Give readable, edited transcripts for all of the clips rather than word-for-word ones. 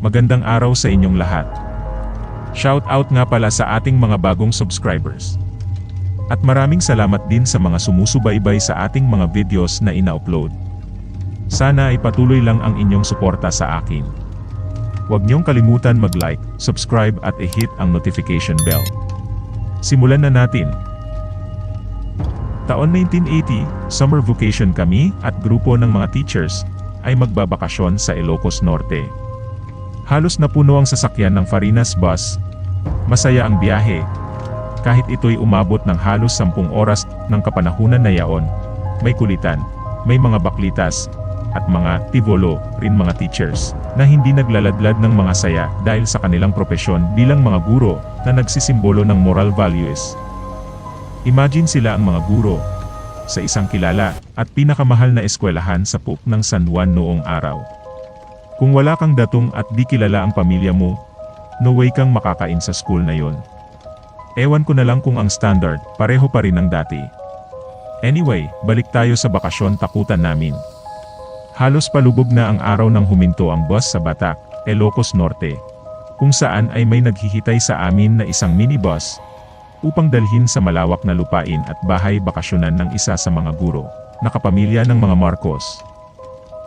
Magandang araw sa inyong lahat. Shout out nga pala sa ating mga bagong subscribers. At maraming salamat din sa mga sumusubaybay sa ating mga videos na ina-upload. Sana ay patuloy lang ang inyong suporta sa akin. Huwag niyong kalimutan mag-like, subscribe at i-hit ang notification bell. Simulan na natin. Taon 1980, summer vacation kami at grupo ng mga teachers ay magbabakasyon sa Ilocos Norte. Halos napuno ang sasakyan ng Farinas Bus. Masaya ang biyahe. Kahit ito'y umabot ng halos 10 oras ng kapanahunan na yaon, may kulitan, may mga baklitas, at mga tivolo rin mga teachers na hindi naglaladlad ng mga saya dahil sa kanilang propesyon bilang mga guro na nagsisimbolo ng moral values. Imagine sila ang mga guro sa isang kilala at pinakamahal na eskwelahan sa PUC ng San Juan noong araw. Kung wala kang datong at di kilala ang pamilya mo, no way kang makakain sa school na yon. Ewan ko na lang kung ang standard, pareho pa rin ng dati. Anyway, balik tayo sa bakasyon takutan namin. Halos palubog na ang araw nang huminto ang bus sa Batac, Ilocos Norte, kung saan ay may naghihitay sa amin na isang minibus, upang dalhin sa malawak na lupain at bahay bakasyonan ng isa sa mga guro, na kapamilya ng mga Marcos.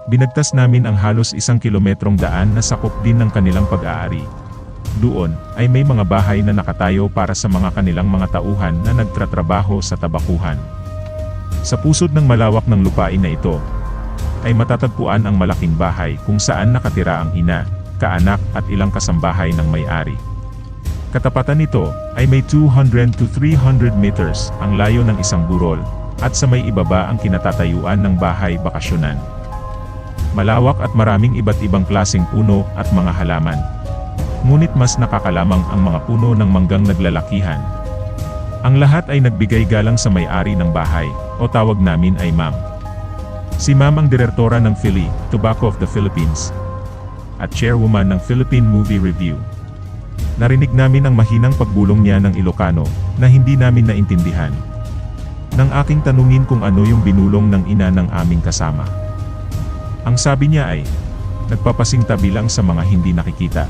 Binagtas namin ang halos 1 kilometrong daan na sakop din ng kanilang pag-aari. Doon, ay may mga bahay na nakatayo para sa mga kanilang mga tauhan na nagtratrabaho sa tabakuhan. Sa pusod ng malawak ng lupain na ito, ay matatagpuan ang malaking bahay kung saan nakatira ang ina, kaanak at ilang kasambahay ng may-ari. Katapatan nito, ay may 200 to 300 meters ang layo ng isang burol, at sa may ibaba ang kinatatayuan ng bahay bakasyonan. Malawak at maraming iba't ibang klaseng puno at mga halaman. Ngunit mas nakakalamang ang mga puno ng manggang naglalakihan. Ang lahat ay nagbigay galang sa may-ari ng bahay, o tawag namin ay Ma'am. Si Ma'am ang direktora ng Philly, Tobacco of the Philippines, at chairwoman ng Philippine Movie Review. Narinig namin ang mahinang pagbulong niya ng Ilocano, na hindi namin naintindihan. Nang aking tanungin kung ano yung binulong ng ina ng aming kasama. Ang sabi niya ay, nagpapasintabi lang sa mga hindi nakikita.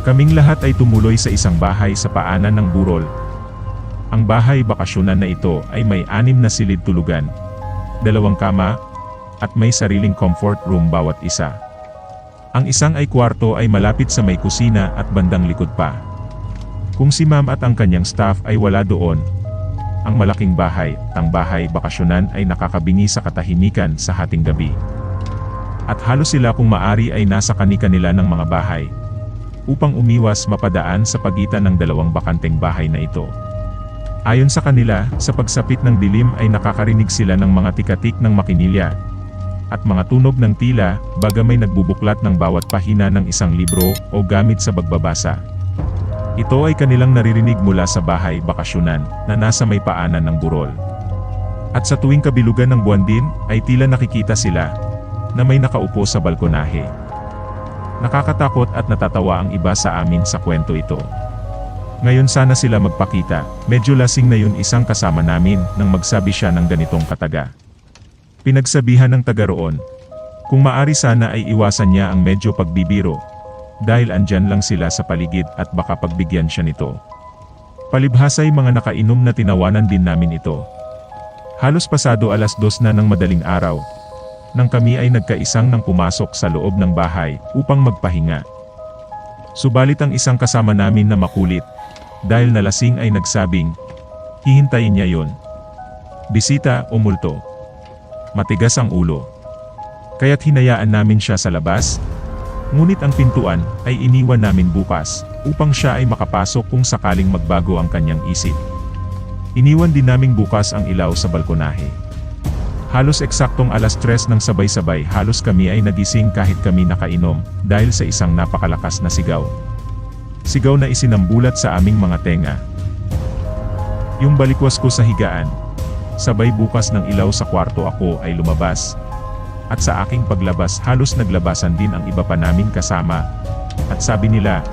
Kaming lahat ay tumuloy sa isang bahay sa paanan ng burol. Ang bahay bakasyonan na ito ay may 6 na silid tulugan, 2 kama, at may sariling comfort room bawat isa. Ang isang ay kwarto ay malapit sa may kusina at bandang likod pa. Kung si Ma'am at ang kanyang staff ay wala doon, ang malaking bahay, ang bahay bakasyonan ay nakakabingi sa katahimikan sa hating gabi. At halos sila kung maari ay nasa kani-kanila ng mga bahay, upang umiwas mapadaan sa pagitan ng 2 bakanteng bahay na ito. Ayon sa kanila, sa pagsapit ng dilim ay nakakarinig sila ng mga tikatik ng makinilya, at mga tunog ng tila, baga may nagbubuklat ng bawat pahina ng isang libro o gamit sa pagbabasa. Ito ay kanilang naririnig mula sa bahay bakasyonan, na nasa may paanan ng burol. At sa tuwing kabilugan ng buwan din, ay tila nakikita sila, na may nakaupo sa balkonahe. Nakakatakot at natatawa ang iba sa amin sa kwento ito. Ngayon sana sila magpakita, medyo lasing na yun isang kasama namin nang magsabi siya ng ganitong kataga. Pinagsabihan ng taga roon, kung maari sana ay iwasan niya ang medyo pagbibiro, dahil andyan lang sila sa paligid at baka pagbigyan siya nito. Palibhasa'y mga nakainom na tinawanan din namin ito. Halos pasado 2:00 na ng madaling araw, nang kami ay nagkaisang nang pumasok sa loob ng bahay upang magpahinga. Subalit ang isang kasama namin na makulit, dahil nalasing ay nagsabing, hihintayin niya yon. Bisita o multo. Matigas ang ulo. Kaya't hinayaan namin siya sa labas, ngunit ang pintuan ay iniwan namin bukas, upang siya ay makapasok kung sakaling magbago ang kanyang isip. Iniwan din naming bukas ang ilaw sa balkonahe. Halos eksaktong 3:00 ng sabay-sabay halos kami ay nagising kahit kami nakainom, dahil sa isang napakalakas na sigaw. Sigaw na isinambulat sa aming mga tenga. Yung balikwas ko sa higaan, sabay bukas ng ilaw sa kwarto ako ay lumabas. At sa aking paglabas halos naglabasan din ang iba pa naming kasama. At sabi nila,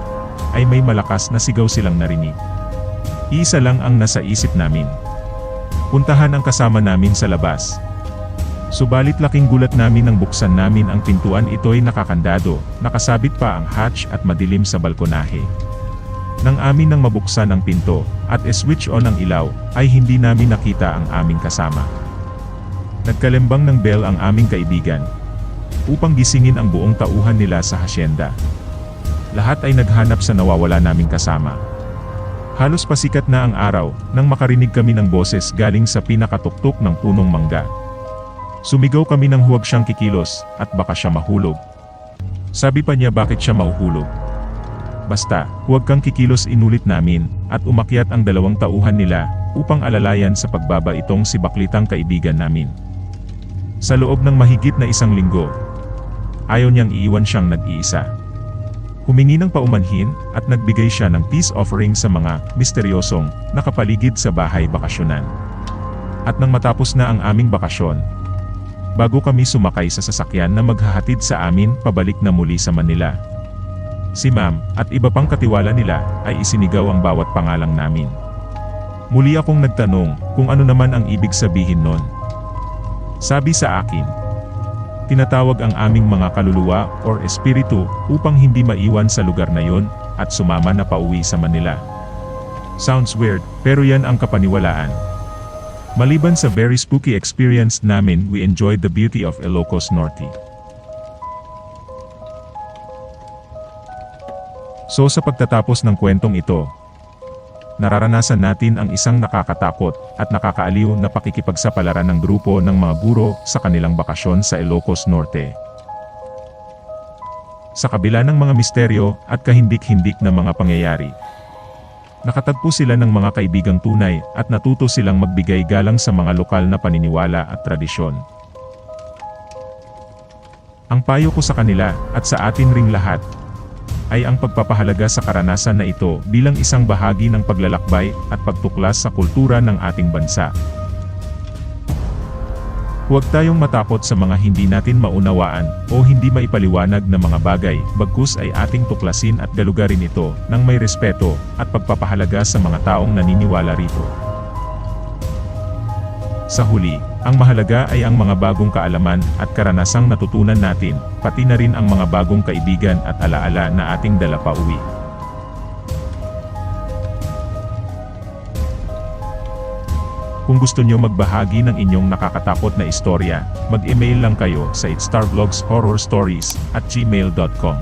ay may malakas na sigaw silang narinig. Isa lang ang nasa isip namin. Puntahan ang kasama namin sa labas. Subalit laking gulat namin nang buksan namin ang pintuan, ito'y nakakandado, nakasabit pa ang hatch at madilim sa balkonahe. Nang amin nang mabuksan ang pinto, at switch on ang ilaw, ay hindi namin nakita ang aming kasama. Nagkalembang ng bell ang aming kaibigan, upang gisingin ang buong tauhan nila sa hasyenda. Lahat ay naghanap sa nawawala naming kasama. Halos pasikat na ang araw, nang makarinig kami ng boses galing sa pinakatuktok ng punong mangga. Sumigaw kami nang huwag siyang kikilos, at baka siya mahulog. Sabi pa niya bakit siya mahuhulog. Basta, huwag kang kikilos, inulit namin, at umakyat ang dalawang tauhan nila, upang alalayan sa pagbaba itong si baklitang kaibigan namin. Sa loob ng mahigit na 1 linggo, ayaw niyang iiwan siyang nag-iisa. Humingi ng paumanhin, at nagbigay siya ng peace offering sa mga misteryosong nakapaligid sa bahay bakasyonan. At nang matapos na ang aming bakasyon, bago kami sumakay sa sasakyan na maghahatid sa amin pabalik na muli sa Manila, si Ma'am at iba pang katiwala nila ay isinigaw ang bawat pangalang namin. Muli akong nagtanong kung ano naman ang ibig sabihin nun. Sabi sa akin, tinatawag ang aming mga kaluluwa or espiritu upang hindi maiwan sa lugar na yon at sumama na pauwi sa Manila. Sounds weird, pero yan ang kapaniwalaan. Maliban sa very spooky experience namin, we enjoyed the beauty of Ilocos Norte. So sa pagtatapos ng kwentong ito, nararanasan natin ang isang nakakatakot at nakakaaliw na pakikipagsapalaran ng grupo ng mga guro sa kanilang bakasyon sa Ilocos Norte. Sa kabila ng mga misteryo at kahindik-hindik na mga pangyayari, nakatagpo sila ng mga kaibigang tunay at natuto silang magbigay galang sa mga lokal na paniniwala at tradisyon. Ang payo ko sa kanila at sa atin ring lahat ay ang pagpapahalaga sa karanasan na ito bilang isang bahagi ng paglalakbay at pagtuklas sa kultura ng ating bansa. Huwag tayong matakot sa mga hindi natin maunawaan o hindi maipaliwanag na mga bagay, bagkus ay ating tuklasin at galugarin ito ng may respeto at pagpapahalaga sa mga taong naniniwala rito. Sa huli, ang mahalaga ay ang mga bagong kaalaman at karanasang natutunan natin, pati na rin ang mga bagong kaibigan at alaala na ating dala pa uwi. Kung gusto nyo magbahagi ng inyong nakakatakot na istorya, mag-email lang kayo sa itstarvlogshorrorstories@gmail.com.